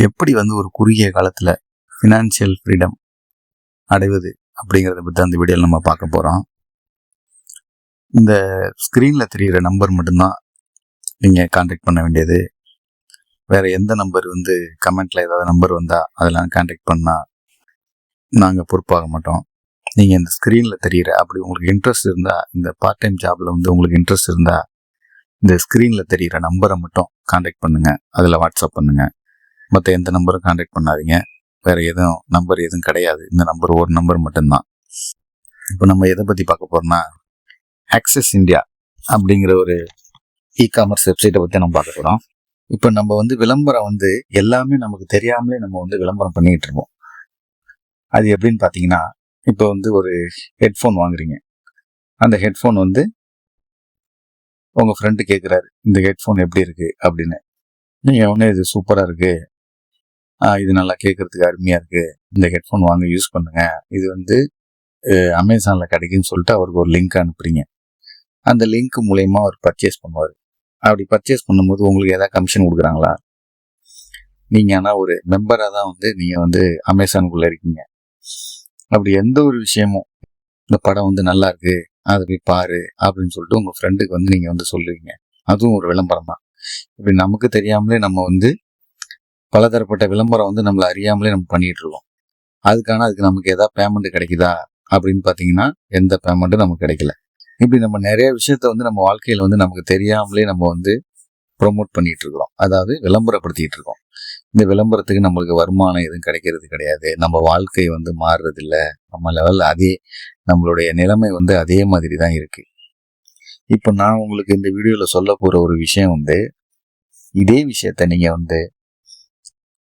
எப்படி ஒரு குறுகிய காலத்தில் ஃபினான்ஷியல் ஃப்ரீடம் அடைவது அப்படிங்கிறத பற்றி அந்த வீடியோவில் நம்ம பார்க்க போகிறோம். இந்த ஸ்க்ரீனில் தெரிகிற நம்பர் மட்டும்தான் நீங்கள் கான்டாக்ட் பண்ண வேண்டியது. வேறு எந்த நம்பர் கமெண்ட்டில் ஏதாவது நம்பர் வந்தால் அதெல்லாம் கான்டாக்ட் பண்ணால் நாங்கள் பொறுப்பாக மாட்டோம். நீங்கள் இந்த ஸ்க்ரீனில் தெரிகிற அப்படி உங்களுக்கு இன்ட்ரெஸ்ட் இருந்தால், இந்த பார்ட் டைம் ஜாபில் உங்களுக்கு இன்ட்ரெஸ்ட் இருந்தால் இந்த ஸ்க்ரீனில் தெரிகிற நம்பரை மட்டும் கான்டாக்ட் பண்ணுங்கள். அதில் வாட்ஸ்அப் பண்ணுங்கள். மற்ற எந்த நம்பரும் கான்டாக்ட் பண்ணாதீங்க. வேறு எதுவும் நம்பர் எதுவும் கிடையாது. இந்த நம்பர் ஒரு நம்பர் மட்டும்தான். இப்போ நம்ம எதை பற்றி பார்க்க போகிறோம்னா, ஆக்சஸ் இந்தியா அப்படிங்கிற ஒரு இ-காமர்ஸ் வெப்சைட்டை பற்றி நம்ம பார்க்க போகிறோம். இப்போ நம்ம விளம்பரம் எல்லாமே நமக்கு தெரியாமலே நம்ம விளம்பரம் பண்ணிகிட்டு இருப்போம். அது எப்படின்னு பார்த்தீங்கன்னா, இப்போ ஒரு ஹெட்ஃபோன் வாங்குறீங்க. அந்த ஹெட்ஃபோன் உங்கள் ஃப்ரெண்டு கேட்குறாரு, இந்த ஹெட்ஃபோன் எப்படி இருக்குது அப்படின்னு. நீங்கள் உடனே இது சூப்பராக இருக்குது, இது நல்லா கேட்குறதுக்கு அருமையாக இருக்குது, இந்த ஹெட்ஃபோன் வாங்க யூஸ் பண்ணுங்க, இது அமேசானில் கிடைக்குன்னு சொல்லிட்டு அவருக்கு ஒரு லிங்க் அனுப்புறீங்க. அந்த லிங்க் மூலயமா அவர் பர்ச்சேஸ் பண்ணுவார். அப்படி பர்ச்சேஸ் பண்ணும்போது உங்களுக்கு ஏதாவது கமிஷன் கொடுக்குறாங்களா? நீங்கள் ஆனால் ஒரு மெம்பராக தான் நீங்கள் அமேசானுக்குள்ளே இருக்கீங்க. அப்படி எந்த ஒரு விஷயமும், இந்த படம் நல்லா இருக்கு, அதை போய் பாரு அப்படின்னு சொல்லிட்டு உங்கள் ஃப்ரெண்டுக்கு நீங்கள் சொல்லுவீங்க. அதுவும் ஒரு விளம்பரம் தான். இப்படி நமக்கு தெரியாமலே நம்ம பலதரப்பட்ட விளம்பரம் நம்மளை அறியாமலே நம்ம பண்ணிட்டு இருக்கோம். அதுக்கு நமக்கு ஏதாவது பேமெண்ட் கிடைக்குதா அப்படின்னு பார்த்தீங்கன்னா, எந்த பேமெண்ட்டும் நமக்கு கிடைக்கல. இப்படி நம்ம நிறைய விஷயத்த நம்ம வாழ்க்கையில் நமக்கு தெரியாமலே நம்ம ப்ரொமோட் பண்ணிட்டு இருக்கிறோம். அதாவது விளம்பரப்படுத்திட்டு இருக்கோம். இந்த விளம்பரத்துக்கு நம்மளுக்கு வருமானம் எதுவும் கிடைக்கிறது கிடையாது. நம்ம வாழ்க்கை மாறுறது இல்லை. நம்ம லெவலில் நம்மளுடைய நிலைமை அதே மாதிரி தான் இருக்கு. இப்போ நான் உங்களுக்கு இந்த வீடியோவில் சொல்ல போகிற ஒரு விஷயம் இதே விஷயத்த நீங்கள்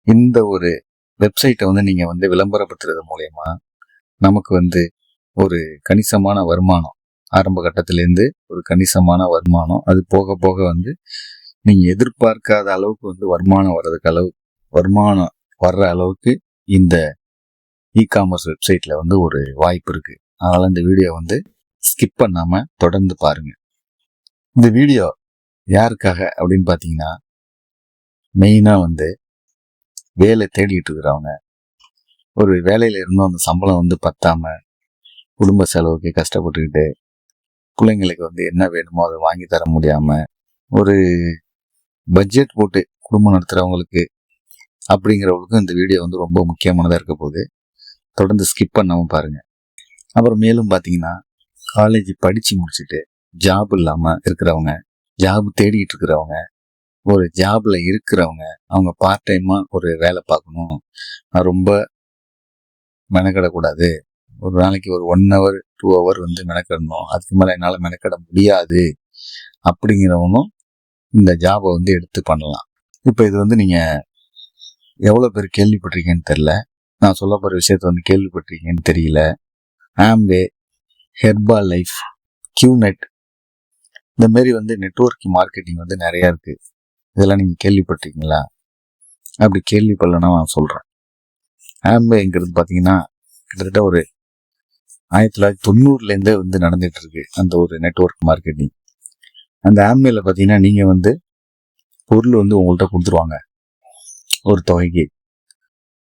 இந்த ஒரு வெப்சைட்டை நீங்கள் விளம்பரப்படுத்துறது மூலயமா நமக்கு ஒரு கணிசமான வருமானம், ஆரம்ப கட்டத்திலேருந்து ஒரு கணிசமான வருமானம், அது போக போக நீங்கள் எதிர்பார்க்காத அளவுக்கு வருமானம் வர்ற அளவுக்கு இந்த இ-காமர்ஸ் வெப்சைட்டில் ஒரு வாய்ப்பு இருக்குது. அதனால் இந்த வீடியோ ஸ்கிப் பண்ணாமல் தொடர்ந்து பாருங்கள். இந்த வீடியோ யாருக்காக அப்படின்னு பார்த்தீங்கன்னா, மெயினாக வேலை தேடிட்டு இருக்கிறவங்க, ஒரு வேலையில் இருந்தும் அந்த சம்பளம் பத்தாம குடும்ப செலவுக்கு கஷ்டப்பட்டுக்கிட்டு, பிள்ளைங்களுக்கு என்ன வேணுமோ அதை வாங்கி தர முடியாம, ஒரு பட்ஜெட் போட்டு குடும்பம் நடத்துகிறவங்களுக்கு அப்படிங்கிறவங்களுக்கும் இந்த வீடியோ ரொம்ப முக்கியமானதாக இருக்க போகுது. தொடர்ந்து ஸ்கிப் பண்ணாமல் பாருங்கள். அப்புறம் மேலும் பார்த்தீங்கன்னா, காலேஜ் படித்து முடிச்சுட்டு ஜாப் இல்லாமல் இருக்கிறவங்க, ஜாப் தேடிக்கிட்டு இருக்கிறவங்க, ஒரு ஜாப்ல இருக்கிறவங்க, அவங்க பார்ட் டைமா ஒரு வேலை பார்க்கணும், நான் ரொம்ப மெனக்கிடக்கூடாது, ஒரு நாளைக்கு ஒரு 1 hour 2 hour மெனக்கிடணும், அதுக்கு மேலே என்னால் மெனக்கிட முடியாது அப்படிங்கிறவனும் இந்த ஜாபை எடுத்து பண்ணலாம். இப்போ இது நீங்கள் எவ்வளோ பேர் கேள்விப்பட்டிருக்கீங்கன்னு தெரில. நான் சொல்ல போகிற விஷயத்த கேள்விப்பட்டிருக்கீங்கன்னு தெரியல. ஆம்வே, ஹெர்பல் லைஃப், கியூநெட், இந்த மாதிரி நெட்வொர்க் மார்க்கெட்டிங் நிறையா இருக்குது. இதெல்லாம் நீங்கள் கேள்விப்பட்டிருக்கீங்களா? அப்படி கேள்விப்படலைன்னா நான் சொல்கிறேன். ஆம்பேங்கிறது பார்த்தீங்கன்னா கிட்டத்தட்ட ஒரு 1990லேருந்தே நடந்துகிட்டு இருக்கு அந்த ஒரு நெட்வொர்க் மார்க்கெட்டிங். அந்த ஆம்பேல பார்த்தீங்கன்னா நீங்கள் பொருள் உங்கள்கிட்ட கொடுத்துருவாங்க ஒரு தொகைக்கு.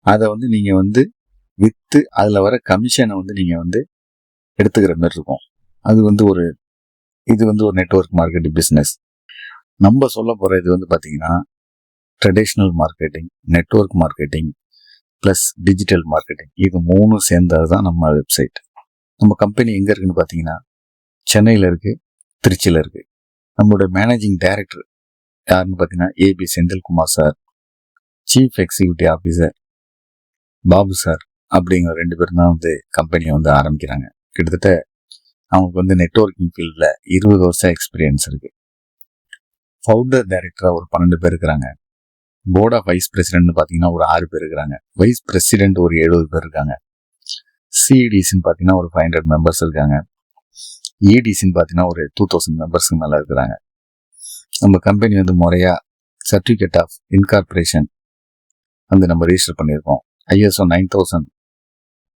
அதை நீங்கள் விற்று அதில் வர கமிஷனை நீங்கள் எடுத்துக்கிற மாதிரி இருக்கும். அது இது ஒரு நெட்வொர்க் மார்க்கெட்டிங் பிஸ்னஸ். நம்ம சொல்ல போகிற இது பார்த்தீங்கன்னா, traditional marketing, network marketing plus digital marketing, இது 3 சேர்ந்தது தான் நம்ம வெப்சைட். நம்ம கம்பெனி எங்கே இருக்குன்னு பார்த்தீங்கன்னா, சென்னையில் இருக்குது, திருச்சியில் இருக்குது. நம்மளோட மேனேஜிங் டைரக்டர் யாருன்னு பார்த்தீங்கன்னா A B Senthilkumar sir, chief executive officer Babu sir அப்படிங்கிற 2 பேரும் தான் கம்பெனியை ஆரம்பிக்கிறாங்க. கிட்டத்தட்ட அவங்களுக்கு நெட்வொர்க்கிங் ஃபீல்டில் 20 வருஷம் எக்ஸ்பீரியன்ஸ் இருக்குது. ஃபவுண்டர் டைரக்டராக ஒரு 12 பேர் இருக்கிறாங்க. போர்ட் ஆஃப் வைஸ் பிரசிடென்ட்னு பார்த்தீங்கன்னா ஒரு 6 பேர் இருக்கிறாங்க. வைஸ் பிரசிடென்ட் ஒரு 70 பேர் இருக்காங்க. சிஇடிசின்னு பார்த்தீங்கன்னா ஒரு 500 மெம்பர்ஸ் இருக்காங்க. ஏடிசின்னு பார்த்தீங்கன்னா ஒரு 2000 மெம்பர்ஸுக்கு மேலே இருக்கிறாங்க. நம்ம கம்பெனி முறையாக சர்டிஃபிகேட் ஆஃப் இன்கார்பரேஷன் நம்ம ரிஜிஸ்டர் பண்ணியிருக்கோம். ISO 9000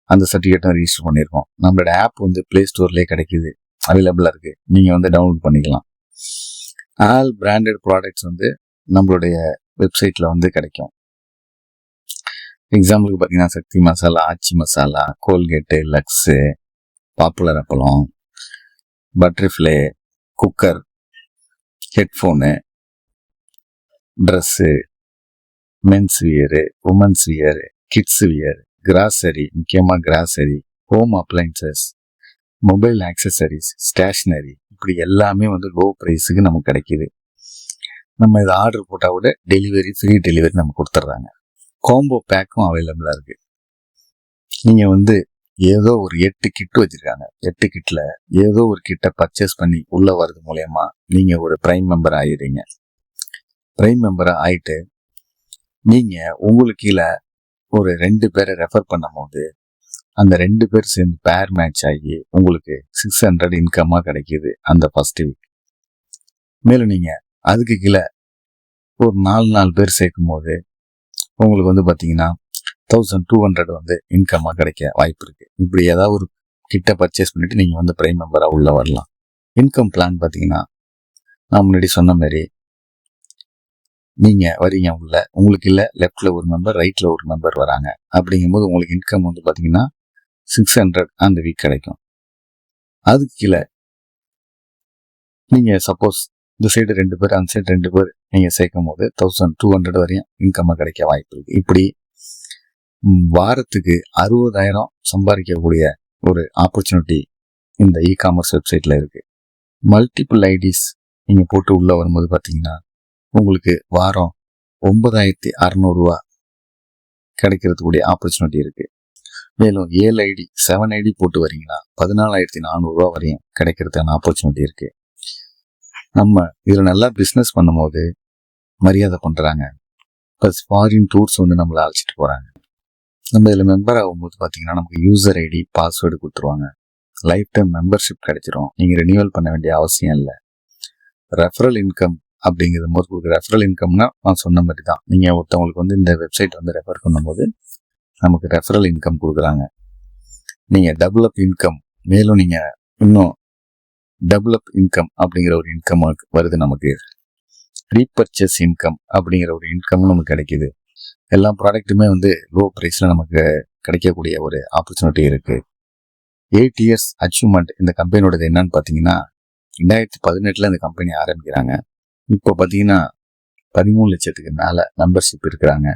அந்த சர்டிஃபிகேட்டும் ரிஜிஸ்டர் பண்ணியிருக்கோம். நம்மளோட ஆப் ப்ளே ஸ்டோர்லேயே கிடைக்கிது, அவைலபிளாக இருக்குது. நீங்கள் டவுன்லோட் பண்ணிக்கலாம். ஆல் பிராண்டட் ப்ராடக்ட்ஸ் நம்மளுடைய வெப்சைட்டில் கிடைக்கும். எக்ஸாம்பிளுக்கு பார்த்தீங்கன்னா Sakthi Masala, Aachi Masala, Colgate, Lux, Popular Appalam, Butterfly, cooker, headphone, dress, men's wear, women's wear, kids wear, grocery, முக்கியமாக grocery, home appliances, mobile accessories, stationery, இப்படி எல்லாமே வந்து லோ ப்ரைஸுக்கு நமக்கு கிடைக்கிது. நம்ம இதை ஆர்டர் போட்டால் கூட டெலிவரி, ஃப்ரீ டெலிவரி நம்ம கொடுத்துட்றாங்க. காம்போ பேக்கும் அவைலபிளாக இருக்குது. நீங்கள் வந்து ஏதோ ஒரு 8 கிட் வச்சுருக்காங்க. 8 கிட்டில் ஏதோ ஒரு கிட்டை பர்ச்சேஸ் பண்ணி உள்ளே வர்றது மூலயமா நீங்கள் ஒரு ப்ரைம் மெம்பர் ஆகிடுறீங்க. ப்ரைம் மெம்பராக ஆகிட்டு நீங்கள் உங்களுக்கு கீழே ஒரு 2 பேரை ரெஃபர் பண்ணும் போது அந்த 2 பேர் சேர்ந்து பேர் மேட்ச் ஆகி உங்களுக்கு 600 இன்கமாக கிடைக்கிது அந்த ஃபர்ஸ்ட் வீக். மேலும் நீங்கள் அதுக்கு கீழே ஒரு 4 பேர் சேர்க்கும் போது உங்களுக்கு வந்து பார்த்தீங்கன்னா 1200 வந்து இன்கமாக கிடைக்க வாய்ப்பு இருக்குது. இப்படி ஏதாவது ஒரு கிட்ட பர்ச்சேஸ் பண்ணிவிட்டு நீங்கள் வந்து ப்ரைம் மெம்பராக உள்ளே வரலாம். இன்கம் பிளான் பார்த்தீங்கன்னா நான் முன்னாடி சொன்ன மாதிரி நீங்கள் வரீங்க உள்ள, உங்களுக்கு இல்லை லெஃப்டில் ஒரு மெம்பர், ரைட்டில் ஒரு மெம்பர் வராங்க. அப்படிங்கும்போது உங்களுக்கு இன்கம் வந்து பார்த்தீங்கன்னா 600 அந்த வீக் கிடைக்கும். அதுக்கு கீழே நீங்கள் சப்போஸ் இந்த சைடு 2 பேர், அந்த சைடு 2 பேர் நீங்கள் சேர்க்கும் போது 1200 வரையும் இன்கம்மாக கிடைக்க வாய்ப்பு இருக்குது. இப்படி வாரத்துக்கு 60,000 சம்பாதிக்கக்கூடிய ஒரு ஆப்பர்ச்சுனிட்டி இந்த இ-காமர்ஸ் வெப்சைட்டில் இருக்குது. மல்டிபிள் ஐடிஸ் நீங்கள் போட்டு உள்ளே வரும்போது பார்த்தீங்கன்னா உங்களுக்கு வாரம் 9,600 ரூபா கிடைக்கிறதுக்கூடிய ஆப்பர்ச்சுனிட்டி இருக்குது. மேலும் 7 ஐடி 7 ஐடி போட்டு வரீங்கன்னா 14,400 ரூபா வரையும் கிடைக்கிறதுக்கான ஆப்பர்ச்சுனிட்டி இருக்குது. நம்ம இதில் நல்லா பிஸ்னஸ் பண்ணும்போது மரியாதை பண்ணுறாங்க. ப்ளஸ் ஃபாரின் டூர்ஸ் வந்து நம்மளை அழைச்சிட்டு போகிறாங்க. நம்ம இதில் மெம்பர் ஆகும்போது பார்த்தீங்கன்னா நமக்கு யூசர் ஐடி, பாஸ்வேர்டு கொடுத்துருவாங்க. லைஃப் டைம் மெம்பர்ஷிப் கிடைச்சிரும். நீங்கள் ரினியூவல் பண்ண வேண்டிய அவசியம் இல்லை. ரெஃபரல் இன்கம் அப்படிங்கிறது போது கொடுக்குற ரெஃபரல் இன்கம்னா நான் சொன்ன மாதிரி தான். நீங்கள் ஒருத்தவங்களுக்கு வந்து இந்த வெப்சைட் வந்து ரெஃபர் பண்ணும்போது நமக்கு ரெஃபரல் இன்கம் கொடுக்குறாங்க. நீங்கள் டெவலப் இன்கம், மேலும் நீங்கள் இன்னும் டெவலப் இன்கம் அப்படிங்கிற ஒரு இன்கம் வருது. நமக்கு ரீபர்ச்சேஸ் இன்கம் அப்படிங்கிற ஒரு இன்கம் நமக்கு கிடைக்கிது. எல்லா ப்ராடக்ட்டுமே வந்து லோ ப்ரைஸில் நமக்கு கிடைக்கக்கூடிய ஒரு ஆப்பர்ச்சுனிட்டி இருக்குது. 8 இயர்ஸ் அச்சீவ்மெண்ட் இந்த கம்பெனியோடது என்னன்னு பார்த்தீங்கன்னா 2018 இந்த கம்பெனி ஆரம்பிக்கிறாங்க. இப்போ பார்த்தீங்கன்னா 13 லட்சத்துக்கு மேலே மெம்பர்ஷிப் இருக்கிறாங்க.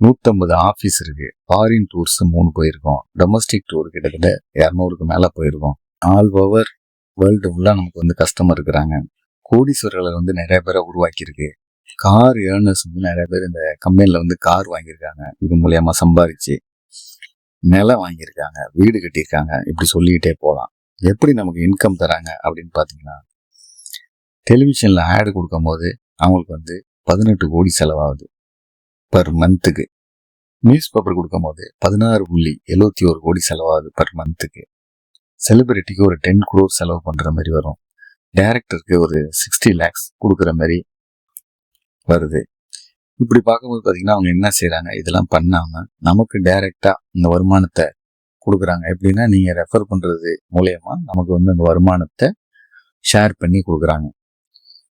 150 ஆஃபீஸ் இருக்கு. ஃபாரின் டூர்ஸ் 3 போயிருக்கோம். டொமஸ்டிக் டூர் கிட்டத்தட்ட 200க்கு மேலே போயிருக்கோம். ஆல் ஓவர் வேர்ல்டு ஃபுல்லாக நமக்கு வந்து கஸ்டமர் இருக்கிறாங்க. கோடீஸ்வரர்களை வந்து நிறைய பேரை உருவாக்கியிருக்கு. கார் ஏர்னர்ஸ் வந்து நிறைய பேர் இந்த கம்பெனியில் வந்து கார் வாங்கியிருக்காங்க. இது மூலியமாக சம்பாதிச்சு நிலம் வாங்கியிருக்காங்க, வீடு கட்டியிருக்காங்க. இப்படி சொல்லிக்கிட்டே போகலாம். எப்படி நமக்கு இன்கம் தராங்க அப்படின்னு பார்த்தீங்கன்னா, டெலிவிஷனில் ஆடு கொடுக்கும் போது அவங்களுக்கு வந்து 18 கோடி செலவாகுது பர் மந்த்துக்கு. நியூஸ் பேப்பர் கொடுக்கும் போது 16.71 கோடி செலவாகுது பர் மந்த்துக்கு. செலிபிரிட்டிக்கு ஒரு 10 crore செலவு பண்ணுற மாதிரி வரும். டைரக்டருக்கு ஒரு 60 lakhs கொடுக்குற மாதிரி வருது. இப்படி பார்க்கும்போது பார்த்தீங்கன்னா அவங்க என்ன செய்கிறாங்க, இதெல்லாம் பண்ணாமல் நமக்கு டைரெக்டாக இந்த வருமானத்தை கொடுக்குறாங்க. எப்படின்னா நீங்கள் ரெஃபர் பண்ணுறது மூலயமா நமக்கு வந்து அந்த வருமானத்தை ஷேர் பண்ணி கொடுக்குறாங்க.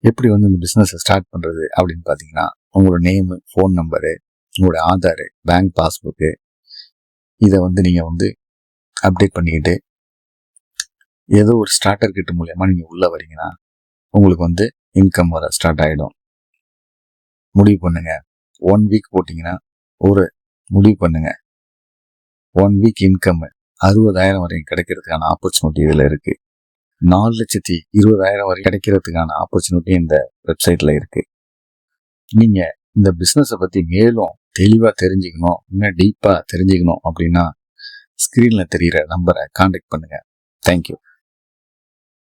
எப்படி வந்து இந்த பிஸ்னஸை ஸ்டார்ட் பண்ணுறது அப்படின்னு பார்த்தீங்கன்னா, உங்களோட நேமு, ஃபோன் நம்பரு, உங்களோட ஆதார், பேங்க் பாஸ்புக்கு, இதை வந்து நீங்கள் வந்து அப்டேட் பண்ணிக்கிட்டு ஏதோ ஒரு ஸ்டார்டர் கிட்ட மூலயமா நீங்கள் உள்ளே வரீங்கன்னா உங்களுக்கு வந்து இன்கம் வர ஸ்டார்ட் ஆகிடும். முடிவு பண்ணுங்க. 1 வீக் போட்டிங்கன்னா ஒரு முடிவு பண்ணுங்க, 1 வீக் இன்கம் 60,000 வரையும் கிடைக்கிறதுக்கான ஆப்பர்ச்சுனிட்டி இதில் இருக்குது. 4,20,000 வரை கிடைக்கிறதுக்கான ஆப்பர்ச்சுனிட்டி இந்த வெப்சைட்டில் இருக்குது. நீங்கள் இந்த பிஸ்னஸை பற்றி மேலும் தெளிவாக தெரிஞ்சுக்கணும், இன்னும் டீப்பாக தெரிஞ்சுக்கணும் அப்படின்னா ஸ்க்ரீனில் தெரிகிற நம்பரை கான்டாக்ட் பண்ணுங்கள். தேங்க்யூ.